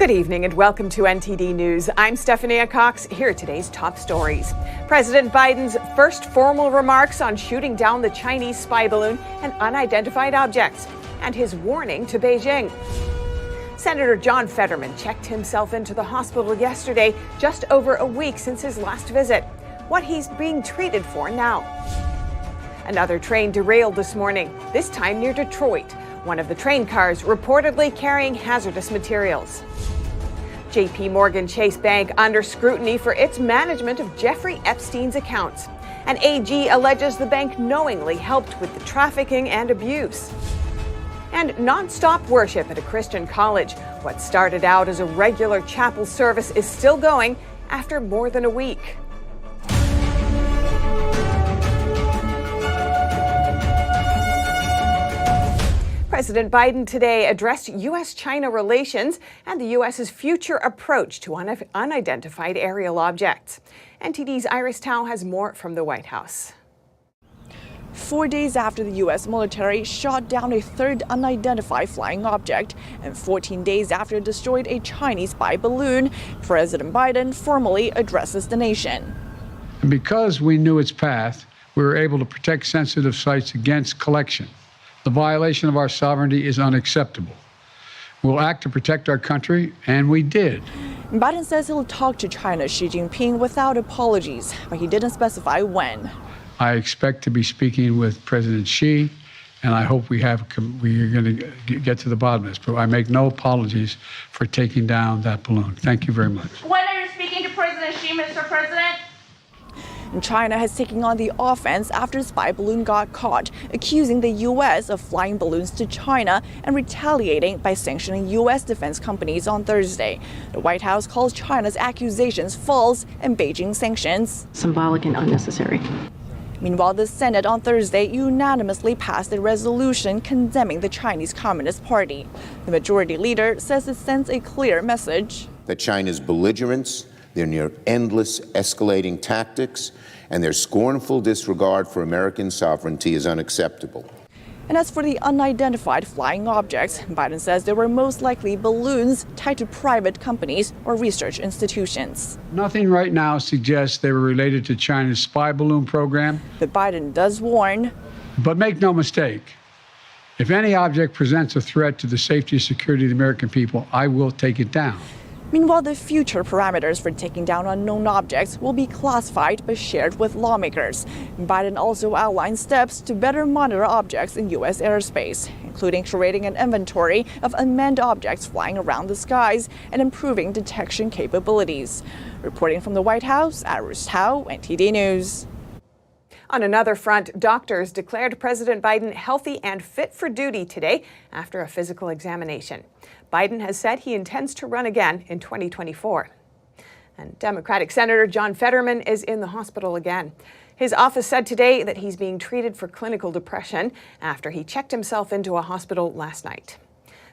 Good evening and welcome to NTD News. I'm Stephanie Cox. Here are today's top stories. President Biden's first formal remarks on shooting down the Chinese spy balloon and unidentified objects, and his warning to Beijing. Senator John Fetterman checked himself into the hospital yesterday, just over a week since his last visit. What he's being treated for now. Another train derailed this morning, this time near Detroit. One of the train cars reportedly carrying hazardous materials. JP Morgan Chase Bank under scrutiny for its management of Jeffrey Epstein's accounts. An AG alleges the bank knowingly helped with the trafficking and abuse. And NonStop Worship at a Christian college. What started out as a regular chapel service is still going after more than a week. President Biden today addressed U.S.-China relations and the U.S.'s future approach to unidentified aerial objects. NTD's Iris Tao has more from the White House. 4 days after the U.S. military shot down a third unidentified flying object, and 14 days after it destroyed a Chinese spy balloon, President Biden formally addresses the nation. And because we knew its path, we were able to protect sensitive sites against collection. The violation of our sovereignty is unacceptable. We'll act to protect our country, and we did. Biden says he'll talk to China's Xi Jinping without apologies, but he didn't specify when. I expect to be speaking with President Xi, and I hope we are going to get to the bottom of this. But I make no apologies for taking down that balloon. Thank you very much. When are you speaking to President Xi, Mr. President? And China has taken on the offense after the spy balloon got caught, accusing the U.S. of flying balloons to China and retaliating by sanctioning U.S. defense companies on Thursday. The White House calls China's accusations false and Beijing's sanctions symbolic and unnecessary. Meanwhile, the Senate on Thursday unanimously passed a resolution condemning the Chinese Communist Party. The majority leader says it sends a clear message that China's belligerence, their near endless escalating tactics, and their scornful disregard for American sovereignty is unacceptable. And as for the unidentified flying objects, Biden says they were most likely balloons tied to private companies or research institutions. Nothing right now suggests they were related to China's spy balloon program. But Biden does warn. But make no mistake, if any object presents a threat to the safety and security of the American people, I will take it down. Meanwhile, the future parameters for taking down unknown objects will be classified but shared with lawmakers. Biden also outlined steps to better monitor objects in U.S. airspace, including creating an inventory of unmanned objects flying around the skies and improving detection capabilities. Reporting from the White House, Iris Tao, NTD News. On another front, doctors declared President Biden healthy and fit for duty today after a physical examination. Biden has said he intends to run again in 2024. And Democratic Senator John Fetterman is in the hospital again. His office said today that he's being treated for clinical depression after he checked himself into a hospital last night.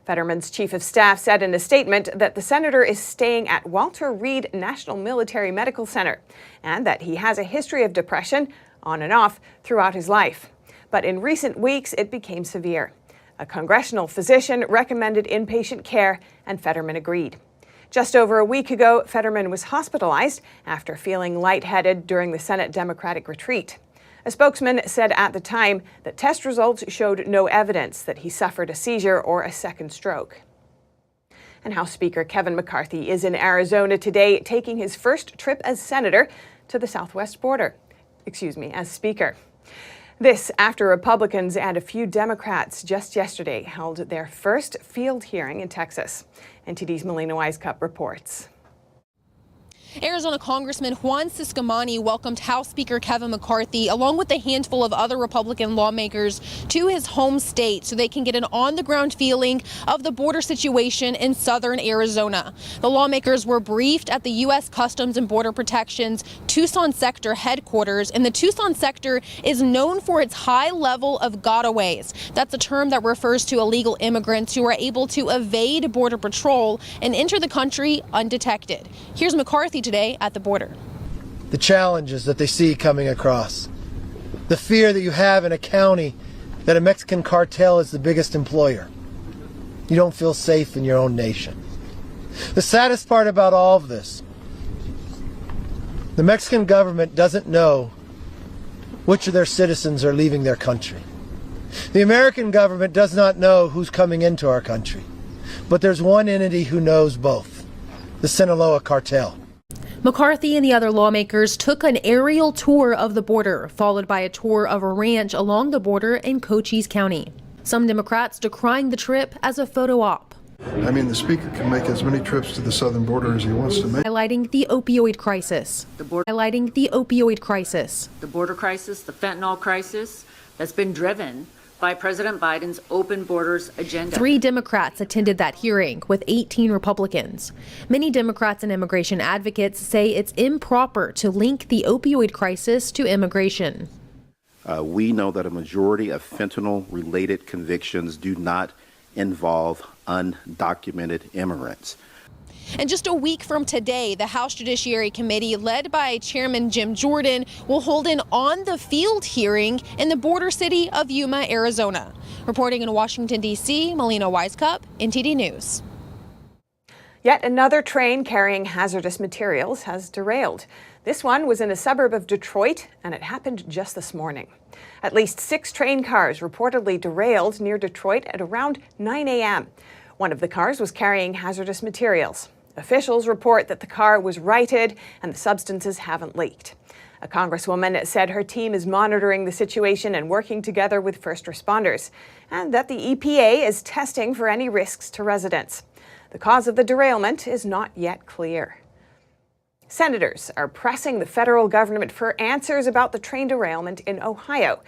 Fetterman's chief of staff said in a statement that the senator is staying at Walter Reed National Military Medical Center and that he has a history of depression on and off throughout his life. But in recent weeks, it became severe. A congressional physician recommended inpatient care, and Fetterman agreed. Just over a week ago, Fetterman was hospitalized after feeling lightheaded during the Senate Democratic retreat. A spokesman said at the time that test results showed no evidence that he suffered a seizure or a second stroke. And House Speaker Kevin McCarthy is in Arizona today, taking his first trip as senator to the southwest border. As Speaker. This after Republicans and a few Democrats just yesterday held their first field hearing in Texas. NTD's Melina Wisecup reports. Arizona Congressman Juan Ciscomani welcomed House Speaker Kevin McCarthy along with a handful of other Republican lawmakers to his home state so they can get an on-the-ground feeling of the border situation in southern Arizona. The lawmakers were briefed at the U.S. Customs and Border Protection's Tucson sector headquarters, and the Tucson sector is known for its high level of gotaways. That's a term that refers to illegal immigrants who are able to evade Border Patrol and enter the country undetected. Here's McCarthy today at the border. The challenges that they see coming across. The fear that you have in a county that a Mexican cartel is the biggest employer. You don't feel safe in your own nation. The saddest part about all of this, the Mexican government doesn't know which of their citizens are leaving their country. The American government does not know who's coming into our country. But there's one entity who knows both, the Sinaloa cartel. McCarthy and the other lawmakers took an aerial tour of the border, followed by a tour of a ranch along the border in Cochise County. Some Democrats decrying the trip as a photo op. I mean, the Speaker can make as many trips to the southern border as he wants to make. Highlighting the opioid crisis. Highlighting the opioid crisis. The border crisis, the fentanyl crisis that's been driven by President Biden's open borders agenda. 3 Democrats attended that hearing with 18 Republicans. Many Democrats and immigration advocates say it's improper to link the opioid crisis to immigration. We know that a majority of fentanyl-related convictions do not involve undocumented immigrants. And just a week from today, the House Judiciary Committee, led by Chairman Jim Jordan, will hold an on-the-field hearing in the border city of Yuma, Arizona. Reporting in Washington, D.C., Melina Wisecup, NTD News. Yet another train carrying hazardous materials has derailed. This one was in a suburb of Detroit, and it happened just this morning. At least 6 train cars reportedly derailed near Detroit at around 9 a.m. One of the cars was carrying hazardous materials. Officials report that the car was righted and the substances haven't leaked. A congresswoman said her team is monitoring the situation and working together with first responders, and that the EPA is testing for any risks to residents. The cause of the derailment is not yet clear. Senators are pressing the federal government for answers about the train derailment in Ohio.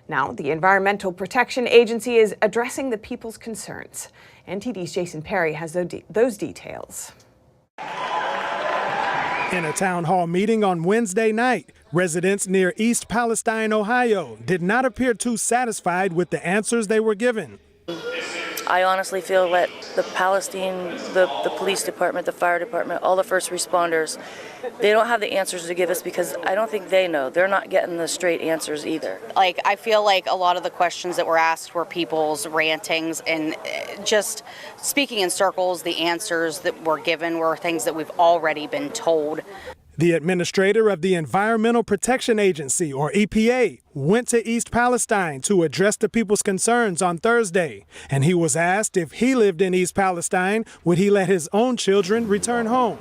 Now, the Environmental Protection Agency is addressing the people's concerns. NTD's Jason Perry has those details. In a town hall meeting on Wednesday night, residents near East Palestine, Ohio, did not appear too satisfied with the answers they were given. I honestly feel that the police department, the fire department, all the first responders, they don't have the answers to give us because I don't think they know. They're not getting the straight answers either. I feel like a lot of the questions that were asked were people's rantings and just speaking in circles. The answers that were given were things that we've already been told. The administrator of the Environmental Protection Agency, or EPA, went to East Palestine to address the people's concerns on Thursday. And he was asked if he lived in East Palestine, would he let his own children return home?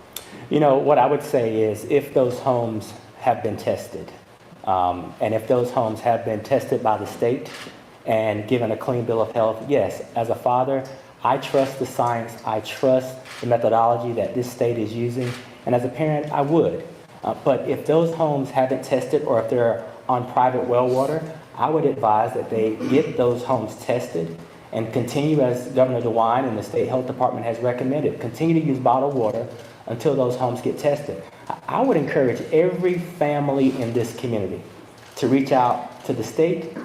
You know, what I would say is if those homes have been tested, and if those homes have been tested by the state and given a clean bill of health, yes, as a father, I trust the science, I trust the methodology that this state is using. And as a parent, I would. But if those homes haven't tested or if they're on private well water, I would advise that they get those homes tested and continue, as Governor DeWine and the State Health Department has recommended, continue to use bottled water until those homes get tested. I would encourage every family in this community to reach out to the state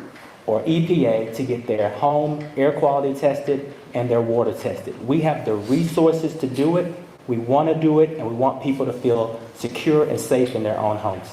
or EPA to get their home air quality tested and their water tested. We have the resources to do it. We want to do it, and we want people to feel secure and safe in their own homes.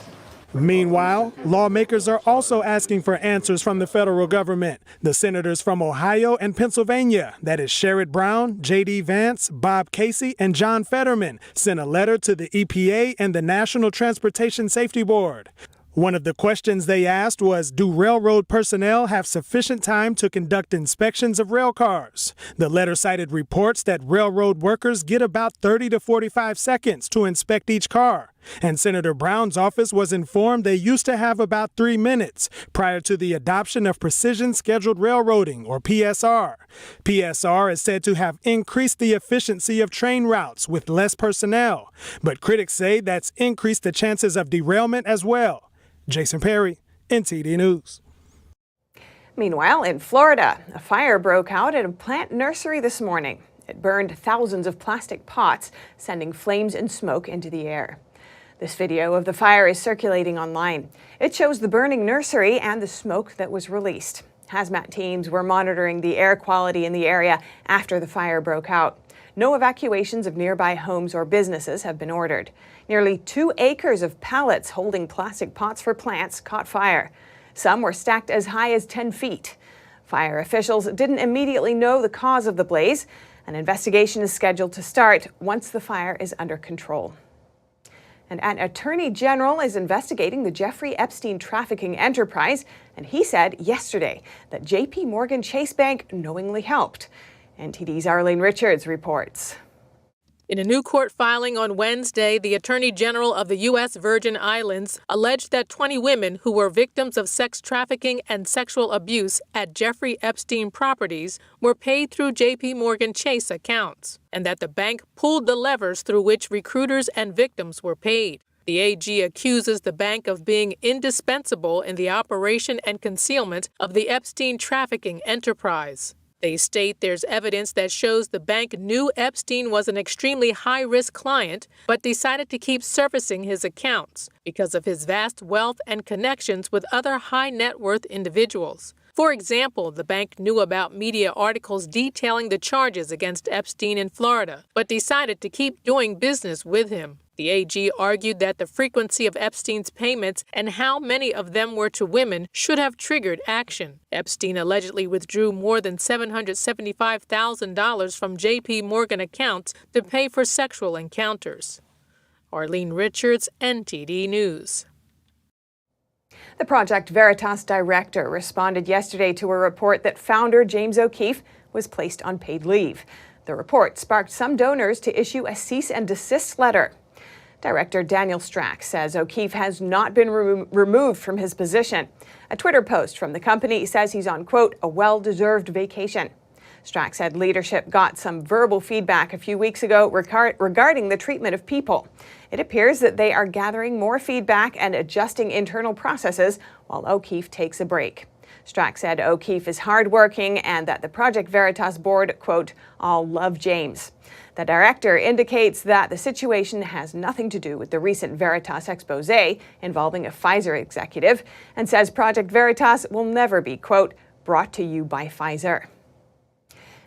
Meanwhile, lawmakers are also asking for answers from the federal government. The senators from Ohio and Pennsylvania, that is Sherrod Brown, J.D. Vance, Bob Casey, and John Fetterman, sent a letter to the EPA and the National Transportation Safety Board. One of the questions they asked was, do railroad personnel have sufficient time to conduct inspections of rail cars? The letter cited reports that railroad workers get about 30 to 45 seconds to inspect each car. And Senator Brown's office was informed they used to have about 3 minutes prior to the adoption of Precision Scheduled Railroading, or PSR. PSR is said to have increased the efficiency of train routes with less personnel, but critics say that's increased the chances of derailment as well. Jason Perry, NTD News. Meanwhile, in Florida, a fire broke out at a plant nursery this morning. It burned thousands of plastic pots, sending flames and smoke into the air. This video of the fire is circulating online. It shows the burning nursery and the smoke that was released. Hazmat teams were monitoring the air quality in the area after the fire broke out. No evacuations of nearby homes or businesses have been ordered. Nearly 2 acres of pallets holding plastic pots for plants caught fire. Some were stacked as high as 10 feet. Fire officials didn't immediately know the cause of the blaze, An investigation is scheduled to start once the fire is under control. And an attorney general is investigating the Jeffrey Epstein trafficking enterprise, and he said yesterday that J.P. Morgan Chase Bank knowingly helped. NTD's Arlene Richards reports. In a new court filing on Wednesday, the Attorney General of the U.S. Virgin Islands alleged that 20 women who were victims of sex trafficking and sexual abuse at Jeffrey Epstein properties were paid through J.P. Morgan Chase accounts, and that the bank pulled the levers through which recruiters and victims were paid. The AG accuses the bank of being indispensable in the operation and concealment of the Epstein trafficking enterprise. They state there's evidence that shows the bank knew Epstein was an extremely high-risk client, but decided to keep servicing his accounts because of his vast wealth and connections with other high-net-worth individuals. For example, the bank knew about media articles detailing the charges against Epstein in Florida, but decided to keep doing business with him. The AG argued that the frequency of Epstein's payments and how many of them were to women should have triggered action. Epstein allegedly withdrew more than $775,000 from J.P. Morgan accounts to pay for sexual encounters. Arlene Richards, NTD News. The Project Veritas director responded yesterday to a report that founder James O'Keefe was placed on paid leave. The report sparked some donors to issue a cease and desist letter. Director Daniel Strack says O'Keefe has not been removed from his position. A Twitter post from the company says he's on, quote, a well-deserved vacation. Strack said leadership got some verbal feedback a few weeks ago regarding the treatment of people. It appears that they are gathering more feedback and adjusting internal processes while O'Keefe takes a break. Strack said O'Keefe is hardworking and that the Project Veritas board, quote, all love James. The director indicates that the situation has nothing to do with the recent Veritas expose involving a Pfizer executive and says Project Veritas will never be, quote, brought to you by Pfizer.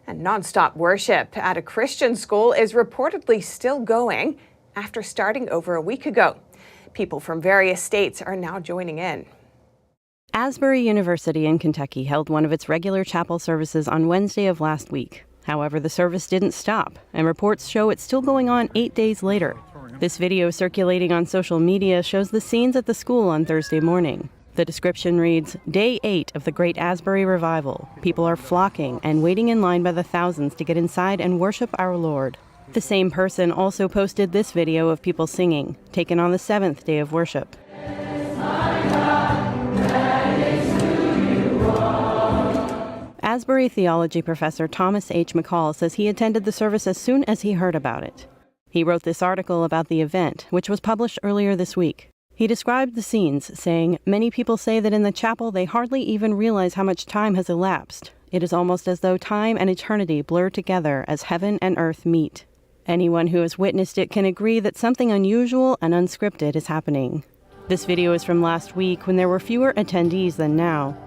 And NonStop Worship at a Christian school is reportedly still going after starting over a week ago. People from various states are now joining in. Asbury University in Kentucky held one of its regular chapel services on Wednesday of last week. However, the service didn't stop, and reports show it's still going on 8 days later. This video circulating on social media shows the scenes at the school on Thursday morning. The description reads, Day 8 of the Great Asbury Revival. People are flocking and waiting in line by the thousands to get inside and worship our Lord. The same person also posted this video of people singing, taken on the 7th day of worship. Asbury theology professor Thomas H. McCall says he attended the service as soon as he heard about it. He wrote this article about the event, which was published earlier this week. He described the scenes, saying, many people say that in the chapel they hardly even realize how much time has elapsed. It is almost as though time and eternity blur together as heaven and earth meet. Anyone who has witnessed it can agree that something unusual and unscripted is happening. This video is from last week when there were fewer attendees than now.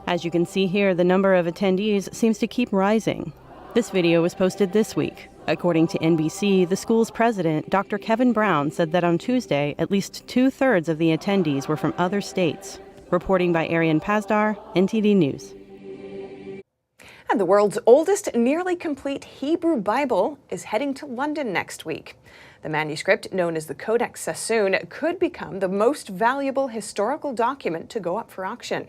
As you can see here, the number of attendees seems to keep rising. This video was posted this week. According to NBC, the school's president, Dr. Kevin Brown, said that on Tuesday, at least 2/3 of the attendees were from other states. Reporting by Arian Pazdar, NTD News. And the world's oldest nearly complete Hebrew Bible is heading to London next week. The manuscript, known as the Codex Sassoon, could become the most valuable historical document to go up for auction.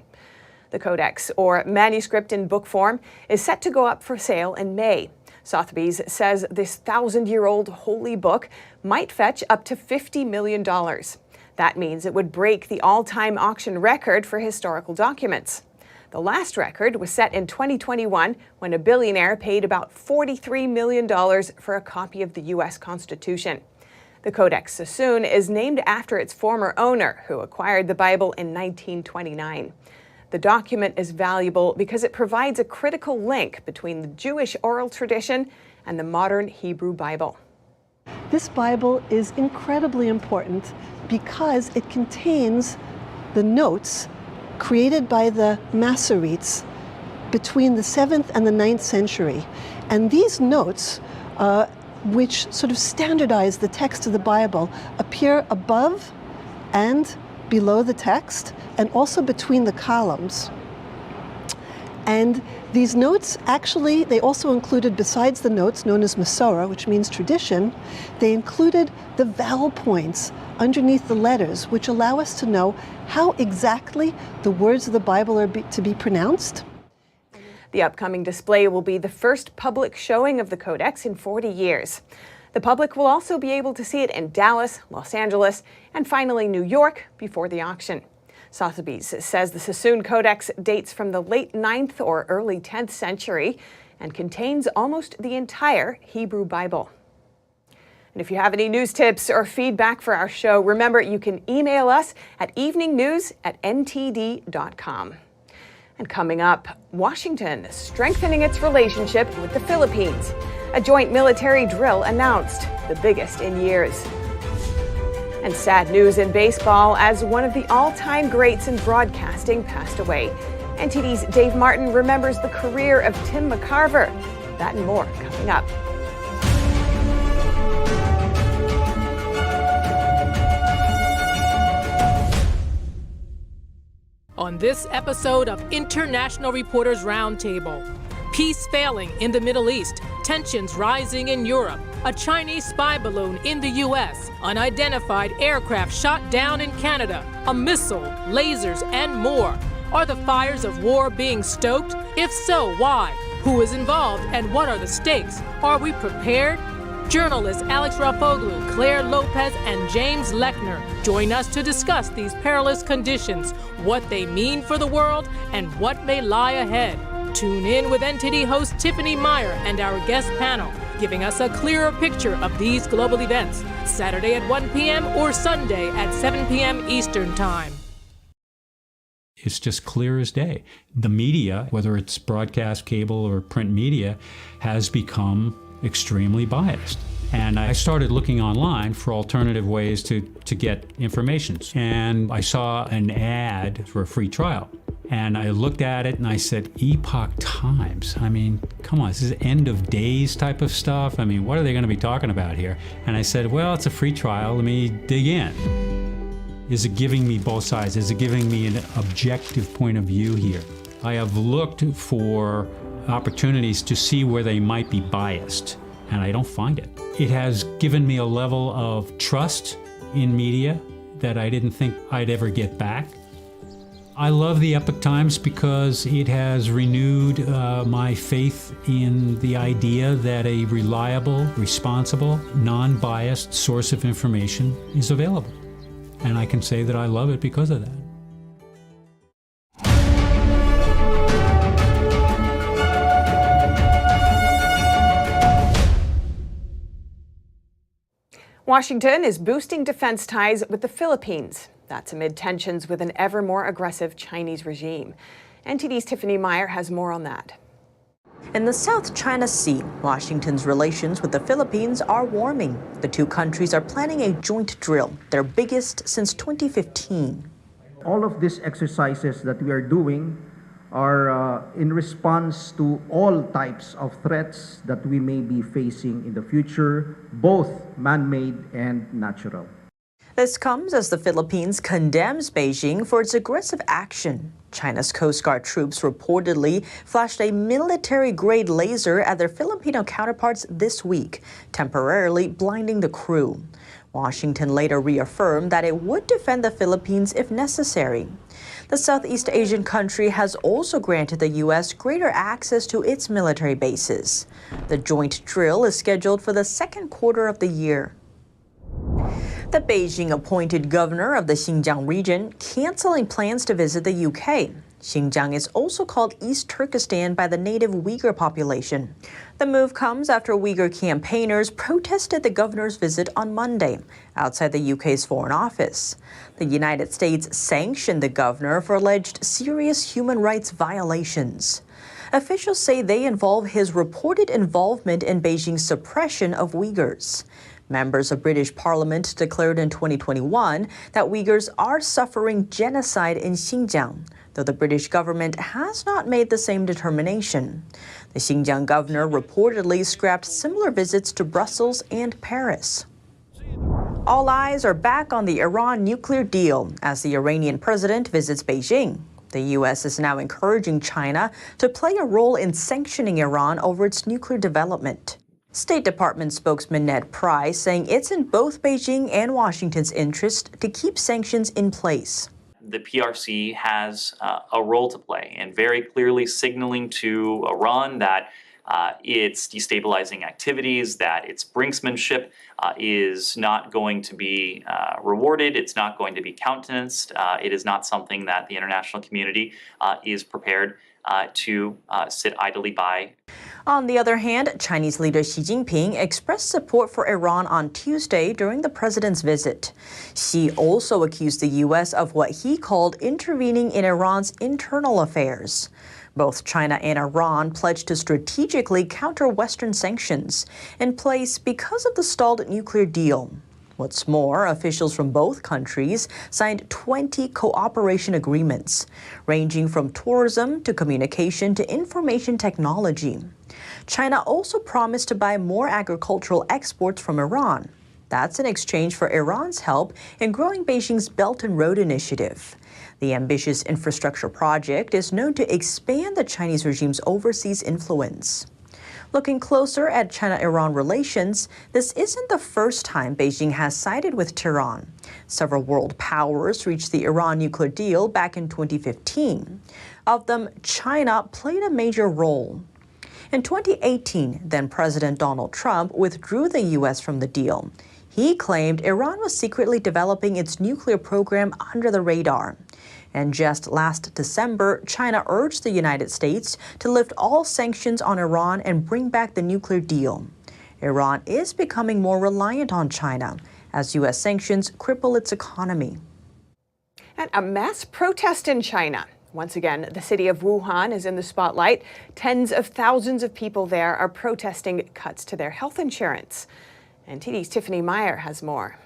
The Codex, or manuscript in book form, is set to go up for sale in May. Sotheby's says this 1,000-year-old holy book might fetch up to $50 million. That means it would break the all-time auction record for historical documents. The last record was set in 2021 when a billionaire paid about $43 million for a copy of the U.S. Constitution. The Codex Sassoon is named after its former owner, who acquired the Bible in 1929. The document is valuable because it provides a critical link between the Jewish oral tradition and the modern Hebrew Bible. This Bible is incredibly important because it contains the notes created by the Masoretes between the 7th and the 9th century. And these notes, which sort of standardize the text of the Bible, appear above and below the text and also between the columns. And these notes, actually, they also included, besides the notes known as Masorah, which means tradition, they included the vowel points underneath the letters, which allow us to know how exactly the words of the Bible are to be pronounced. The upcoming display will be the first public showing of the Codex in 40 years. The public will also be able to see it in Dallas, Los Angeles, and finally New York before the auction. Sotheby's says the Sassoon Codex dates from the late 9th or early 10th century and contains almost the entire Hebrew Bible. And if you have any news tips or feedback for our show, remember you can email us at eveningnews@ntd.com. And coming up, Washington strengthening its relationship with the Philippines. A joint military drill announced, the biggest in years. And sad news in baseball as one of the all-time greats in broadcasting passed away. NTD's Dave Martin remembers the career of Tim McCarver. That and more coming up. On this episode of International Reporters Roundtable, peace failing in the Middle East, tensions rising in Europe, a Chinese spy balloon in the U.S., unidentified aircraft shot down in Canada, a missile, lasers, and more. Are the fires of war being stoked? If so, why? Who is involved and what are the stakes? Are we prepared? Journalists Alex Rafoglu, Claire Lopez, and James Lechner join us to discuss these perilous conditions, what they mean for the world, and what may lie ahead. Tune in with NTD host Tiffany Meyer and our guest panel, giving us a clearer picture of these global events, Saturday at 1 p.m. or Sunday at 7 p.m. Eastern Time. It's just clear as day. The media, whether it's broadcast, cable, or print media, has become extremely biased. And I started looking online for alternative ways to get information. And I saw an ad for a free trial. And I looked at it and I said, Epoch Times. I mean, come on, this is end of days type of stuff. I mean, what are they going to be talking about here? And I said, well, it's a free trial. Let me dig in. Is it giving me both sides? Is it giving me an objective point of view here? I have looked for opportunities to see where they might be biased, and I don't find it. It has given me a level of trust in media that I didn't think I'd ever get back. I love the Epoch Times because it has renewed my faith in the idea that a reliable, responsible, non-biased source of information is available. And I can say that I love it because of that. Washington is boosting defense ties with the Philippines. That's amid tensions with an ever more aggressive Chinese regime. NTD's Tiffany Meyer has more on that. In the South China Sea, Washington's relations with the Philippines are warming. The two countries are planning a joint drill, their biggest since 2015. All of these exercises that we are doing are in response to all types of threats that we may be facing in the future, both man-made and natural. This comes as the Philippines condemns Beijing for its aggressive action. China's Coast Guard troops reportedly flashed a military-grade laser at their Filipino counterparts this week, temporarily blinding the crew. Washington later reaffirmed that it would defend the Philippines if necessary. The Southeast Asian country has also granted the U.S. greater access to its military bases. The joint drill is scheduled for the second quarter of the year. The Beijing-appointed governor of the Xinjiang region canceling plans to visit the UK. Xinjiang is also called East Turkestan by the native Uyghur population. The move comes after Uyghur campaigners protested the governor's visit on Monday outside the UK's Foreign Office. The United States sanctioned the governor for alleged serious human rights violations. Officials say they involve his reported involvement in Beijing's suppression of Uyghurs. Members of British Parliament declared in 2021 that Uyghurs are suffering genocide in Xinjiang, though the British government has not made the same determination. The Xinjiang governor reportedly scrapped similar visits to Brussels and Paris. All eyes are back on the Iran nuclear deal as the Iranian president visits Beijing. The U.S. is now encouraging China to play a role in sanctioning Iran over its nuclear development. State Department spokesman Ned Price saying it's in both Beijing and Washington's interest to keep sanctions in place. The PRC has a role to play in very clearly signaling to Iran that its destabilizing activities, that its brinksmanship is not going to be rewarded, it's not going to be countenanced, it is not something that the international community is prepared to sit idly by. On the other hand, Chinese leader Xi Jinping expressed support for Iran on Tuesday during the president's visit. Xi also accused the U.S. of what he called intervening in Iran's internal affairs. Both China and Iran pledged to strategically counter Western sanctions in place because of the stalled nuclear deal. What's more, officials from both countries signed 20 cooperation agreements, ranging from tourism to communication to information technology. China also promised to buy more agricultural exports from Iran. That's in exchange for Iran's help in growing Beijing's Belt and Road Initiative. The ambitious infrastructure project is known to expand the Chinese regime's overseas influence. Looking closer at China-Iran relations, this isn't the first time Beijing has sided with Tehran. Several world powers reached the Iran nuclear deal back in 2015. Of them, China played a major role. In 2018, then-President Donald Trump withdrew the U.S. from the deal. He claimed Iran was secretly developing its nuclear program under the radar. And just last December, China urged the United States to lift all sanctions on Iran and bring back the nuclear deal. Iran is becoming more reliant on China as U.S. sanctions cripple its economy. And a mass protest in China. Once again, the city of Wuhan is in the spotlight. Tens of thousands of people there are protesting cuts to their health insurance. And TD's Tiffany Meyer has more.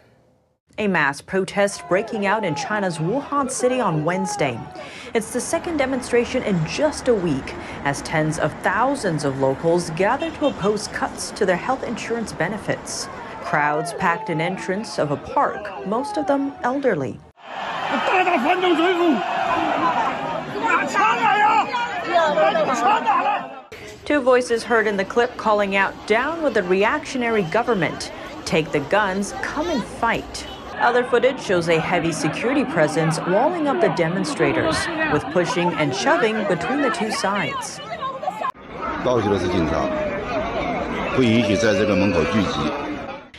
A mass protest breaking out in China's Wuhan city on Wednesday. It's the second demonstration in just a week as tens of thousands of locals gather to oppose cuts to their health insurance benefits. Crowds packed an entrance of a park, most of them elderly. Two voices heard in the clip calling out, "Down with the reactionary government. Take the guns, come and fight." Other footage shows a heavy security presence walling up the demonstrators, with pushing and shoving between the two sides.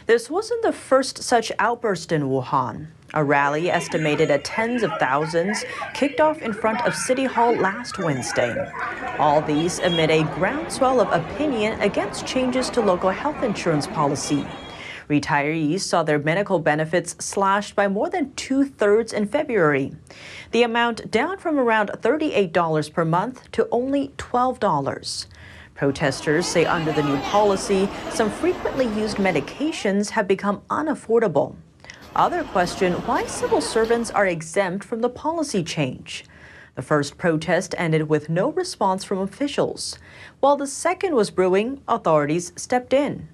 This wasn't the first such outburst in Wuhan. A rally estimated at tens of thousands kicked off in front of City Hall last Wednesday. All these amid a groundswell of opinion against changes to local health insurance policy. Retirees saw their medical benefits slashed by more than 2/3 in February. The amount down from around $38 per month to only $12. Protesters say under the new policy, some frequently used medications have become unaffordable. Others question why civil servants are exempt from the policy change. The first protest ended with no response from officials. While the second was brewing, authorities stepped in.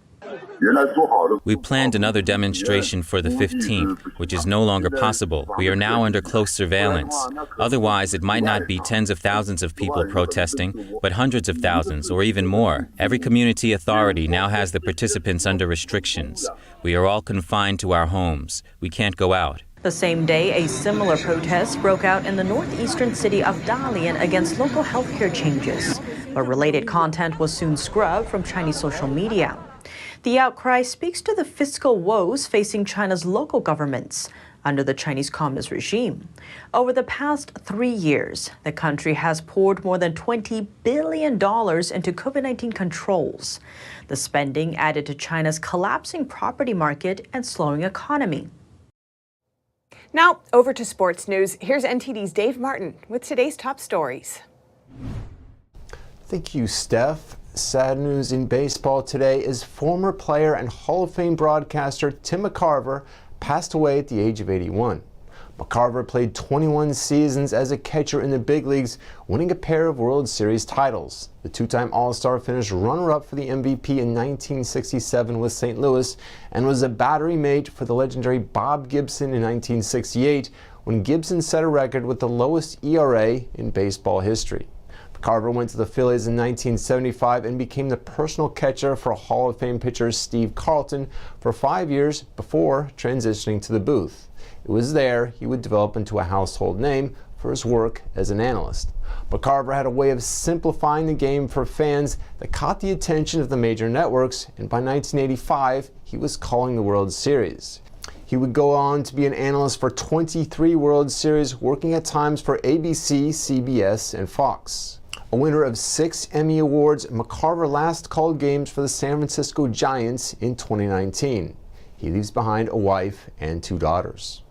We planned another demonstration for the 15th, which is no longer possible. We are now under close surveillance. Otherwise, it might not be tens of thousands of people protesting, but hundreds of thousands or even more. Every community authority now has the participants under restrictions. We are all confined to our homes. We can't go out. The same day, a similar protest broke out in the northeastern city of Dalian against local healthcare changes. But related content was soon scrubbed from Chinese social media. The outcry speaks to the fiscal woes facing China's local governments under the Chinese Communist regime. Over the past 3 years, the country has poured more than $20 billion into COVID-19 controls. The spending added to China's collapsing property market and slowing economy. Now, over to sports news. Here's NTD's Dave Martin with today's top stories. Thank you, Steph. Sad news in baseball today is former player and Hall of Fame broadcaster Tim McCarver passed away at the age of 81. McCarver played 21 seasons as a catcher in the big leagues, winning a pair of World Series titles. The two-time All-Star finished runner-up for the MVP in 1967 with St. Louis and was a battery mate for the legendary Bob Gibson in 1968, when Gibson set a record with the lowest ERA in baseball history. McCarver went to the Phillies in 1975 and became the personal catcher for Hall of Fame pitcher Steve Carlton for 5 years before transitioning to the booth. It was there he would develop into a household name for his work as an analyst. McCarver had a way of simplifying the game for fans that caught the attention of the major networks, and by 1985, he was calling the World Series. He would go on to be an analyst for 23 World Series, working at times for ABC, CBS, and Fox. A winner of 6 Emmy Awards, McCarver last called games for the San Francisco Giants in 2019. He leaves behind a wife and 2 daughters.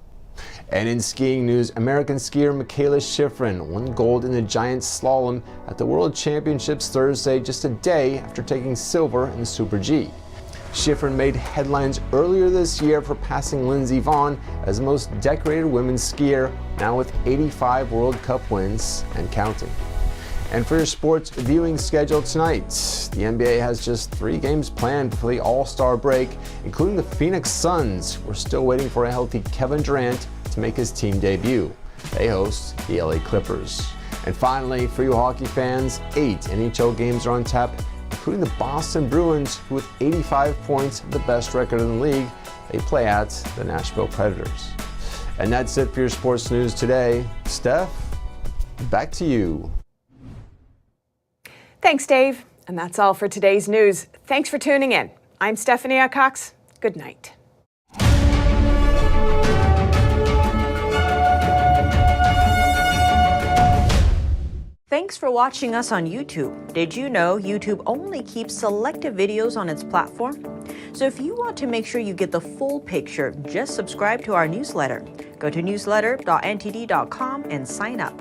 And in skiing news, American skier Michaela Schifrin won gold in the giant slalom at the World Championships Thursday, just a day after taking silver in the Super G. Schifrin made headlines earlier this year for passing Lindsey Vonn as the most decorated women's skier, now with 85 World Cup wins and counting. And for your sports viewing schedule tonight, the NBA has just 3 games planned for the All-Star break, including the Phoenix Suns. We're still waiting for a healthy Kevin Durant to make his team debut. They host the LA Clippers. And finally, for you hockey fans, 8 NHL games are on tap, including the Boston Bruins, who with 85 points have the best record in the league. They play at the Nashville Predators. And that's it for your sports news today. Steph, back to you. Thanks, Dave. And that's all for today's news. Thanks for tuning in. I'm Stephanie Cox. Good night. Thanks for watching us on YouTube. Did you know YouTube only keeps selective videos on its platform? So if you want to make sure you get the full picture, just subscribe to our newsletter. Go to newsletter.ntd.com and sign up.